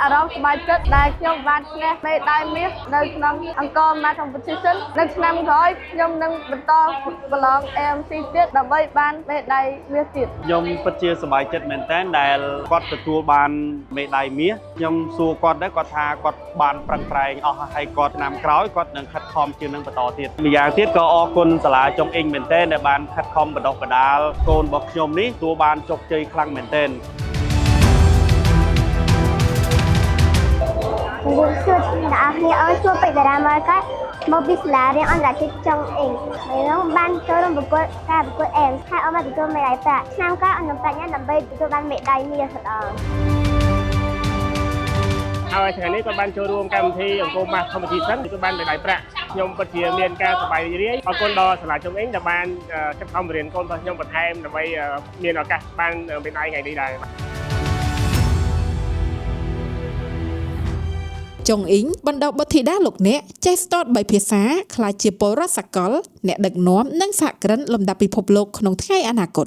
អារម្មណ៍សប្បាយចិត្តដែលខ្ញុំបានឈ្នះមេដាយមាសនៅក្នុងអង្គរ Math Competition នៅឆ្នាំក្រោយខ្ញុំនឹងបន្តប្រឡង AMC ទៀតដើម្បីបានមេដាយមាសទៀតខ្ញុំពិតជាសប្បាយចិត្តមែនទែនដែលគាត់ទទួលបានមេដាយមាសខ្ញុំសួរគាត់ដែរគាត់ថាគាត់បានប្រឹងប្រែងអស់ហើយគាត់ឆ្នាំក្រោយគាត់នឹងខិតខំជាងនឹងបន្តទៀតម្យ៉ាងទៀតក៏អរគុណសាលាចុងអ៊ីងមែនទែនដែលបានខិតខំបណ្ដុះបណ្ដាលកូនរបស់ខ្ញុំនេះទទួលបានជោគជ័យខ្លាំងមែនទែនលោកសួរអ្នកគ្នាអរជួបពេជ្រតារាមកកាមកពីសាលារៀនអន្តរជាតិចុងអ៊ីងហើយបានចូលរួមប្រកួតការប្រកួតអេមហើយអមទទួលមេដាយប្រាក់ឆ្នាំក្រោយអនុបញ្ញាដើម្បីទទួលបានមេដាយមាសម្ដងហើយថ្ងៃនេះក៏បានចូលរួមកម្មវិធីអង្គរ Math Competition ទទួលបានមេដាយប្រាក់ខ្ញុំពិតជាមានការសប្បាយរីករាយអរគុណដល់សាលាចុងអ៊ីងដែលបានខិតខំបង្រៀនកូនរបស់ខ្ញុំបន្ថែមដើម្បីមានឱកាសបានមេដាយថ្ងៃនេះដែរចុងអ៊ីងបណ្ដុះបុត្រធីតាលោកអ្នកចេះស្ទាត់3ភាសាក្លាយជាពលរដ្ឋសកលអ្នកដឹកនាំនិងសហគ្រិនលំដាប់ពិភពលោកក្នុងថ្ងៃអនាគត